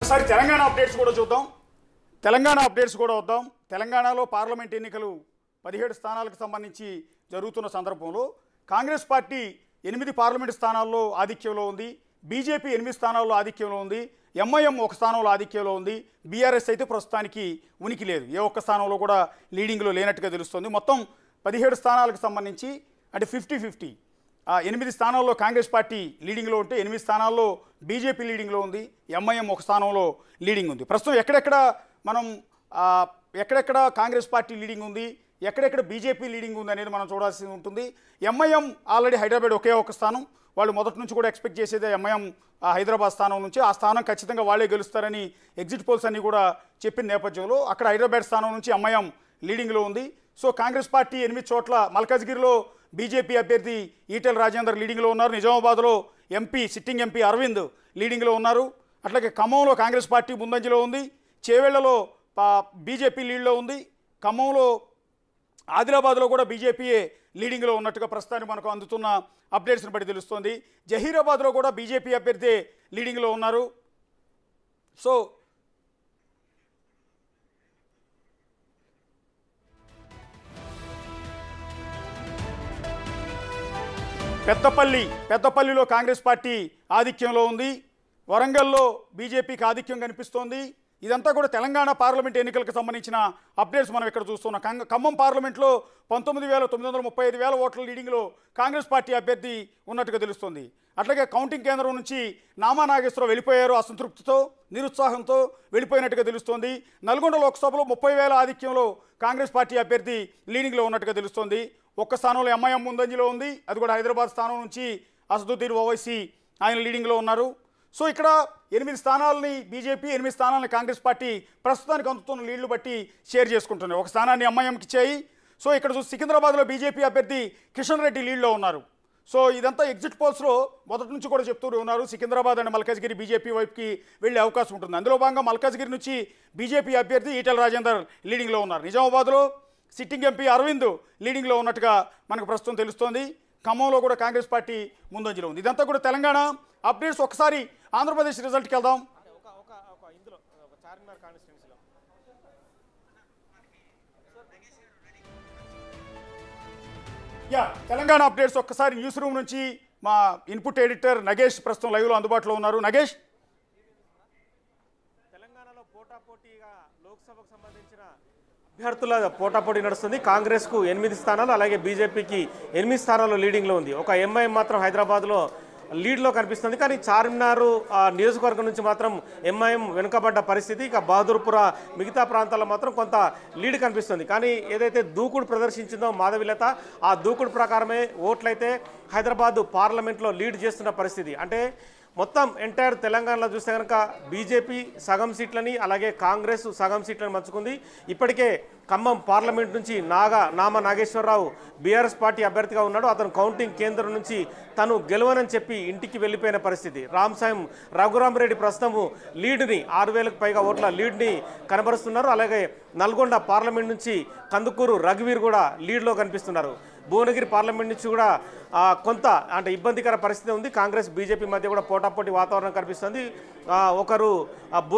ఒకసారి తెలంగాణ అప్డేట్స్ కూడా చూద్దాం. తెలంగాణలో పార్లమెంట్ ఎన్నికలు 17 స్థానాలకు సంబంధించి జరుగుతున్న సందర్భంలో కాంగ్రెస్ పార్టీ 8 పార్లమెంట్ స్థానాల్లో ఆధిక్యంలో ఉంది. బీజేపీ 8 స్థానాల్లో ఆధిక్యంలో ఉంది. ఎంఐఎం 1 స్థానంలో ఆధిక్యంలో ఉంది. బీఆర్ఎస్ అయితే ప్రస్తుతానికి ఉనికి లేదు. ఏ ఒక్క స్థానంలో కూడా లీడింగ్లో లేనట్టుగా తెలుస్తుంది. మొత్తం 17 స్థానాలకు సంబంధించి అంటే 50-50. 8 స్థానాల్లో కాంగ్రెస్ పార్టీ లీడింగ్లో ఉంటే 8 స్థానాల్లో బీజేపీ లీడింగ్లో ఉంది. ఎంఐఎం 1 స్థానంలో లీడింగ్ ఉంది. ప్రస్తుతం ఎక్కడెక్కడ కాంగ్రెస్ పార్టీ లీడింగ్ ఉంది, ఎక్కడెక్కడ బీజేపీ లీడింగ్ ఉంది అనేది మనం చూడాల్సి ఉంటుంది. ఎంఐఎం ఆల్రెడీ హైదరాబాద్ ఒకే ఒక స్థానం. వాళ్ళు మొదటి నుంచి కూడా ఎక్స్పెక్ట్ చేసేదే ఎంఐఎం హైదరాబాద్ స్థానం నుంచి ఆ స్థానం ఖచ్చితంగా వాళ్ళే గెలుస్తారని ఎగ్జిట్ పోల్స్ అన్నీ కూడా చెప్పిన నేపథ్యంలో అక్కడ హైదరాబాద్ స్థానం నుంచి ఎంఐఎం లీడింగ్లో ఉంది. సో కాంగ్రెస్ పార్టీ 8 చోట్ల మల్కాజ్గిరిలో బీజేపీ అభ్యర్థి ఈటెల రాజేందర్ లీడింగ్లో ఉన్నారు. నిజామాబాద్లో సిట్టింగ్ ఎంపీ అరవింద్ లీడింగ్లో ఉన్నారు. అట్లాగే ఖమ్మంలో కాంగ్రెస్ పార్టీ ముందంజలో ఉంది. చేవెళ్లలో బీజేపీ లీడ్లో ఉంది. ఖమ్మంలో ఆదిలాబాద్లో కూడా బీజేపీయే లీడింగ్లో ఉన్నట్టుగా ప్రస్తుతానికి మనకు అందుతున్న అప్డేట్స్ని బట్టి తెలుస్తోంది. జహీరాబాద్లో కూడా బీజేపీ అభ్యర్థి లీడింగ్లో ఉన్నారు. సో పెద్దపల్లిలో కాంగ్రెస్ పార్టీ ఆధిక్యంలో ఉంది. వరంగల్లో బీజేపీకి ఆధిక్యం కనిపిస్తోంది. ఇదంతా కూడా తెలంగాణ పార్లమెంట్ ఎన్నికలకు సంబంధించిన అప్డేట్స్ మనం ఇక్కడ చూస్తున్నాం. ఖమ్మం పార్లమెంట్లో 19,935 ఓట్ల లీడింగ్లో కాంగ్రెస్ పార్టీ అభ్యర్థి ఉన్నట్టుగా తెలుస్తుంది. అట్లాగే కౌంటింగ్ కేంద్రం నుంచి నామా నాగేశ్వరరావు వెళ్ళిపోయారు. అసంతృప్తితో నిరుత్సాహంతో వెళ్ళిపోయినట్టుగా తెలుస్తోంది. నల్గొండ లోక్సభలో 30,000 ఆధిక్యంలో కాంగ్రెస్ పార్టీ అభ్యర్థి లీడింగ్లో ఉన్నట్టుగా తెలుస్తోంది. 1 స్థానంలో ఎంఐఎం ముందంజలో ఉంది. అది కూడా హైదరాబాద్ స్థానం నుంచి అసదుద్దీన్ ఓవైసీ ఆయన లీడింగ్లో ఉన్నారు. సో ఇక్కడ 8 స్థానాలని బీజేపీ, 8 స్థానాలని కాంగ్రెస్ పార్టీ ప్రస్తుతానికి అందుతున్న లీడ్లు బట్టి షేర్ చేసుకుంటున్నాయి. 1 స్థానాన్ని ఎంఐఎంకి ఇచ్చాయి. సో ఇక్కడ సికింద్రాబాద్లో బీజేపీ అభ్యర్థి కిషన్ రెడ్డి లీడ్లో ఉన్నారు. సో ఇదంతా ఎగ్జిట్ పోల్స్లో మొదటి నుంచి కూడా చెప్తూనే ఉన్నారు. సికింద్రాబాద్ అండ్ మల్కాజ్గిరి బీజేపీ వైపుకి వెళ్ళే అవకాశం ఉంటుంది. అందులో భాగంగా మల్కాజ్గిరి నుంచి బీజేపీ అభ్యర్థి ఈటెల రాజేందర్ లీడింగ్లో ఉన్నారు. నిజామాబాద్లో సిట్టింగ్ ఎంపీ అరవింద్ లీడింగ్లో ఉన్నట్టుగా మనకు ప్రస్తుతం తెలుస్తోంది. ఖమ్మంలో కూడా కాంగ్రెస్ పార్టీ ముందంజలో ఉంది. ఇదంతా కూడా తెలంగాణ అప్డేట్స్. ఒకసారి ఆంధ్రప్రదేశ్ రిజల్ట్కి వెళ్దాం. తెలంగాణ అప్డేట్స్ ఒక్కసారి న్యూస్ రూమ్ నుంచి మా ఇన్పుట్ ఎడిటర్ నగేష్ ప్రస్తుతం లైవ్లో అందుబాటులో ఉన్నారు. నగేష్, తెలంగాణలో పోటాపోటీగా లోక్సభకు సంబంధించిన అభ్యర్థుల పోటాపోటీ నడుస్తుంది. కాంగ్రెస్కు 8 స్థానాలు, అలాగే బీజేపీకి 8 స్థానాలు లీడింగ్లో ఉంది. ఒక ఎంఐఎం మాత్రం హైదరాబాద్లో లీడ్లో కనిపిస్తుంది. కానీ చార్మినార్ నియోజకవర్గం నుంచి మాత్రం ఎంఐఎం వెనుకబడ్డ పరిస్థితి. ఇక బహదూర్పుర మిగతా ప్రాంతాల్లో మాత్రం కొంత లీడ్ కనిపిస్తుంది. కానీ ఏదైతే దూకుడు ప్రదర్శించిందో మాధవిలత, ఆ దూకుడు ప్రకారమే ఓట్లయితే హైదరాబాద్ పార్లమెంట్లో లీడ్ చేస్తున్న పరిస్థితి. అంటే మొత్తం ఎంటైర్ తెలంగాణలో చూస్తే కనుక బీజేపీ సగం సీట్లని, అలాగే కాంగ్రెస్ సగం సీట్లను పంచుకుంది. ఇప్పటికే ఖమ్మం పార్లమెంట్ నుంచి నామా నాగేశ్వరరావు బీఆర్ఎస్ పార్టీ అభ్యర్థిగా ఉన్నాడు. అతను కౌంటింగ్ కేంద్రం నుంచి తను గెలవనని చెప్పి ఇంటికి వెళ్ళిపోయిన పరిస్థితి. రామసాయం రఘురామరెడ్డి ప్రస్తుతము లీడ్ని 6,000కు పైగా ఓట్ల లీడ్ని కనబరుస్తున్నారు. అలాగే నల్గొండ పార్లమెంట్ నుంచి కందుకూరు రఘువీర్ కూడా లీడ్లో కనిపిస్తున్నారు. భువనగిరి పార్లమెంట్ నుంచి కూడా కొంత అంటే ఇబ్బందికర పరిస్థితి ఉంది. కాంగ్రెస్ బీజేపీ మధ్య కూడా పోటాపోటీ వాతావరణం కనిపిస్తుంది. ఒకరు